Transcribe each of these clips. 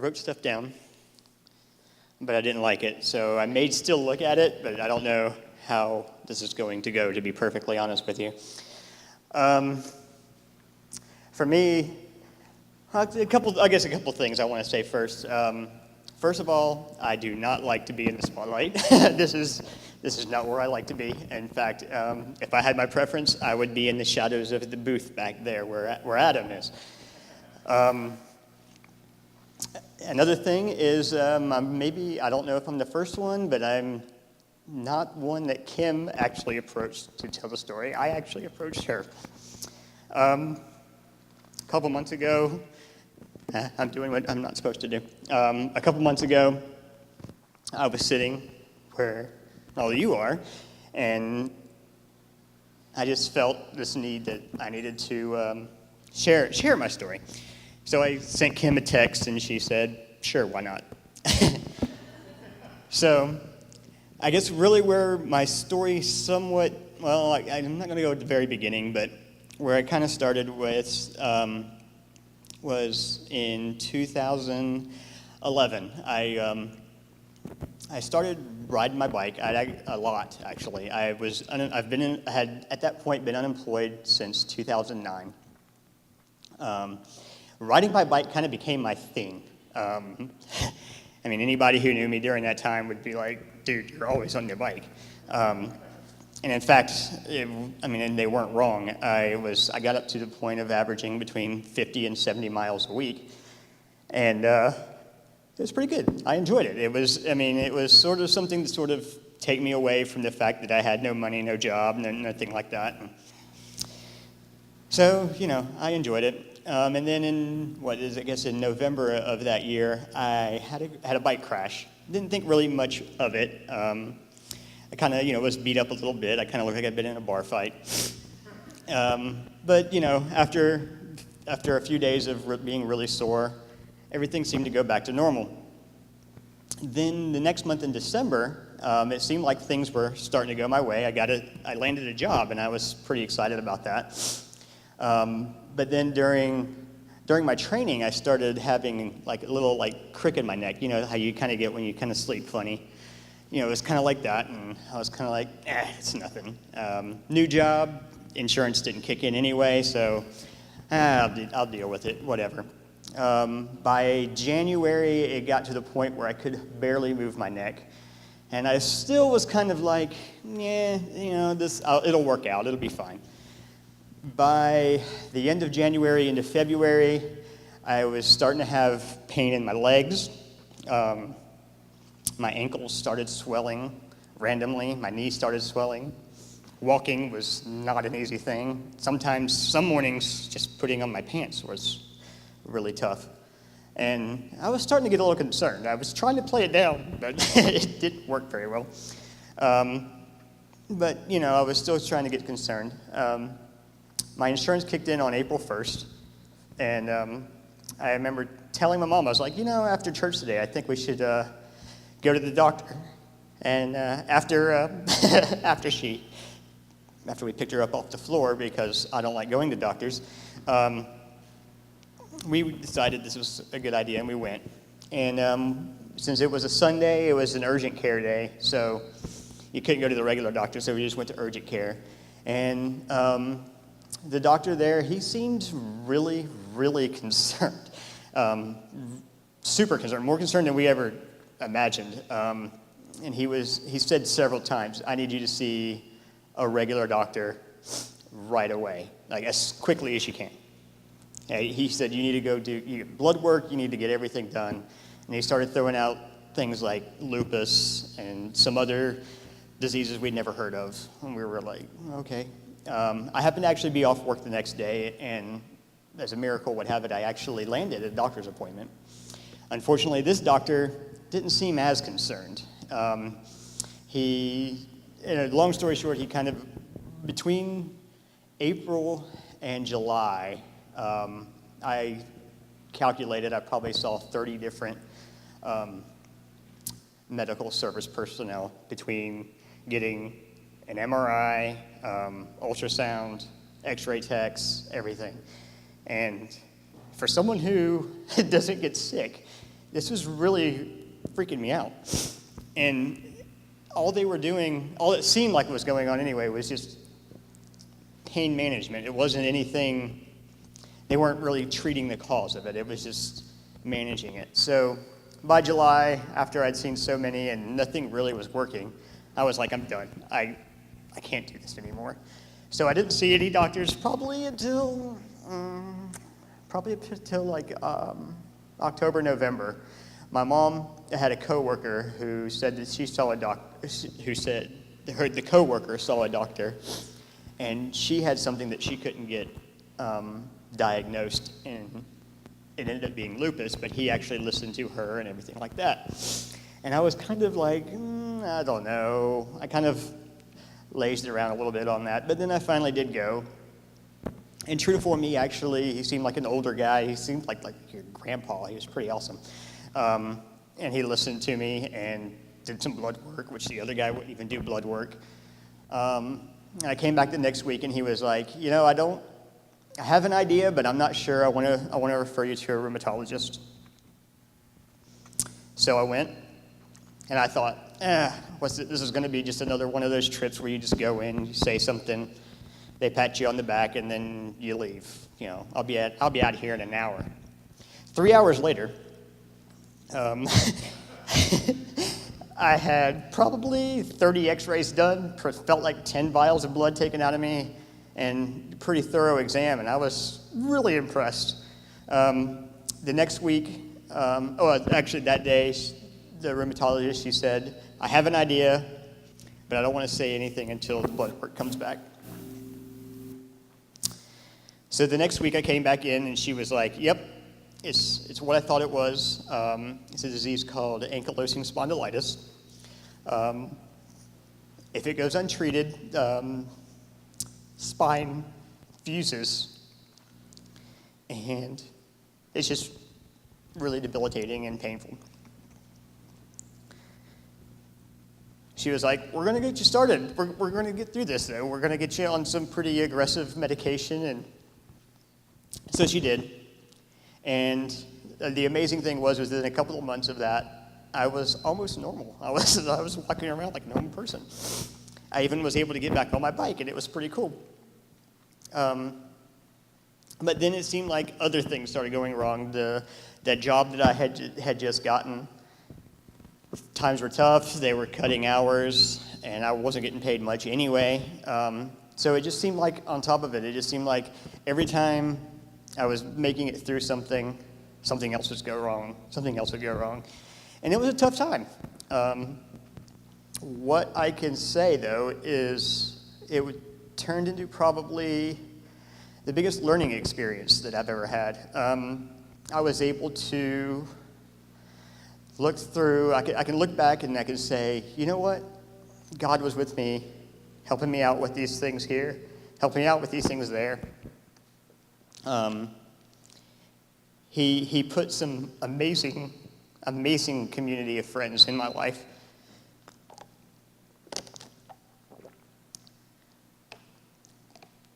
wrote stuff down, but I didn't like it. So I may still look at it, but I don't know how this is going to go, to be perfectly honest with you. For me, I guess a couple things I want to say first. First of all, I do not like to be in the spotlight. This is not where I like to be. In fact, if I had my preference, I would be in the shadows of the booth back there where Adam is. Another thing is, maybe, I don't know if I'm the first one, but I'm not one that Kim actually approached to tell the story. I actually approached her. A couple months ago, I'm doing what I'm not supposed to do. A couple months ago, I was sitting where all of you are, and I just felt this need that I needed to share my story. So I sent Kim a text, and she said, sure, why not? So I guess really where my story somewhat, well, I'm not going to go at the very beginning, but where I kind of started with was in 2011. I started riding my bike a lot, actually. I had at that point been unemployed since 2009. Riding my bike kind of became my thing. I mean, anybody who knew me during that time would be like, dude, you're always on your bike. And in fact, and they weren't wrong. I got up to the point of averaging between 50 and 70 miles a week. And it was pretty good. I enjoyed it. It was sort of something to sort of take me away from the fact that I had no money, no job, nothing like that. And so, I enjoyed it. And then in November of that year, I had a bike crash. Didn't think really much of it. I kind of, was beat up a little bit. I kind of looked like I'd been in a bar fight. But, after a few days of being really sore, everything seemed to go back to normal. Then the next month in December, it seemed like things were starting to go my way. I landed a job, and I was pretty excited about that. But then during my training, I started having like a little crick in my neck. You know how you kind of get when you kind of sleep funny. It was kind of like that, and I was kind of like, it's nothing. New job, insurance didn't kick in anyway, so I'll deal with it, whatever. By January, it got to the point where I could barely move my neck, and I still was kind of like, it'll work out, it'll be fine. By the end of January into February, I was starting to have pain in my legs. My ankles started swelling randomly. My knees started swelling. Walking was not an easy thing. Sometimes, some mornings, just putting on my pants was really tough. And I was starting to get a little concerned. I was trying to play it down, but it didn't work very well. But, I was still trying to get concerned. My insurance kicked in on April 1st, and I remember telling my mom, I was like, after church today, I think we should go to the doctor. And after we picked her up off the floor, because I don't like going to doctors, we decided this was a good idea, and we went. And since it was a Sunday, it was an urgent care day, so you couldn't go to the regular doctor, so we just went to urgent care. And the doctor there, he seemed really, really concerned, super concerned, more concerned than we ever imagined. And he said several times, I need you to see a regular doctor right away, like as quickly as you can. He said, you need to go do blood work, you need to get everything done. And he started throwing out things like lupus and some other diseases we'd never heard of. And we were like, okay. I happened to actually be off work the next day, and as a miracle would have it, I actually landed at a doctor's appointment. Unfortunately, this doctor didn't seem as concerned. Long story short, he kind of, between April and July, I calculated I probably saw 30 different medical service personnel between getting an MRI, ultrasound, X-ray techs, everything. And for someone who doesn't get sick, this was really freaking me out. And all they were doing, all it seemed like was going on anyway, was just pain management. It wasn't anything, they weren't really treating the cause of it. It was just managing it. So by July, after I'd seen so many and nothing really was working, I was like, I'm done. I can't do this anymore. So I didn't see any doctors probably until like October, November. My mom had a coworker who said that she saw a doctor, who said the coworker saw a doctor, and she had something that she couldn't get diagnosed, and it ended up being lupus, but he actually listened to her and everything like that. And I was kind of like, I don't know. I kind of lazed around a little bit on that, but then I finally did go. And true to form, he seemed like an older guy. He seemed like your grandpa. He was pretty awesome. And he listened to me and did some blood work, which the other guy wouldn't even do blood work. I came back the next week, and he was like, I have an idea, but I'm not sure. I want to refer you to a rheumatologist. So I went, and I thought, this is going to be just another one of those trips where you just go in, you say something, they pat you on the back, and then you leave. I'll be out here in an hour. 3 hours later, I had probably 30 X-rays done, felt like 10 vials of blood taken out of me, and a pretty thorough exam, and I was really impressed. The next week, actually that day, the rheumatologist, she said, I have an idea, but I don't want to say anything until the blood work comes back. So the next week I came back in, and she was like, yep, it's what I thought it was. It's a disease called Ankylosing spondylitis. If it goes untreated, spine fuses, and it's just really debilitating and painful. She was like, we're going to get you started. We're going to get through this, though. We're going to get you on some pretty aggressive medication. And so she did. And the amazing thing was within a couple of months of that, I was almost normal. I was walking around like a normal person. I even was able to get back on my bike, and it was pretty cool. But then it seemed like other things started going wrong. That job that I had just gotten, times were tough. They were cutting hours, and I wasn't getting paid much anyway. So it just seemed like, on top of it, it just seemed like every time I was making it through something else would go wrong. Something else would go wrong. And it was a tough time. What I can say, though, is it turned into probably the biggest learning experience that I've ever had. I was able to look through, I can look back and I can say, you know what? God was with me, helping me out with these things here, helping me out with these things there. He put some amazing community of friends in my life.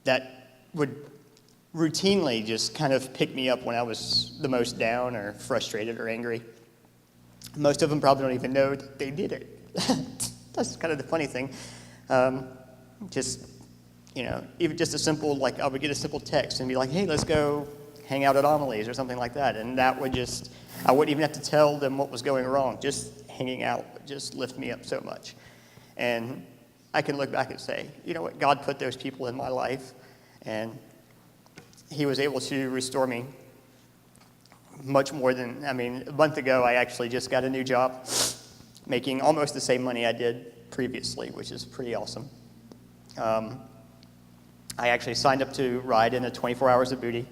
That would routinely just kind of pick me up when I was the most down or frustrated or angry. Most of them probably don't even know that they did it. That's kind of the funny thing. Even just a simple, like I would get a simple text and be like, hey, let's go hang out at Amelie's or something like that. And that would I wouldn't even have to tell them what was going wrong. Just hanging out would just lift me up so much. And I can look back and say, you know what, God put those people in my life, and he was able to restore me much more than, a month ago I actually just got a new job, making almost the same money I did previously, which is pretty awesome. I actually signed up to ride in a 24 hours of booty.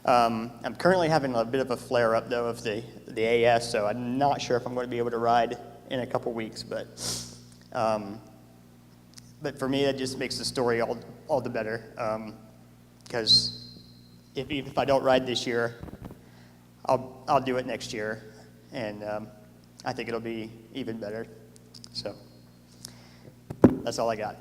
I'm currently having a bit of a flare-up, though, of the AS, so I'm not sure if I'm going to be able to ride in a couple weeks, but for me, that just makes the story all the better, because if I don't ride this year, I'll do it next year, and I think it'll be even better. So that's all I got.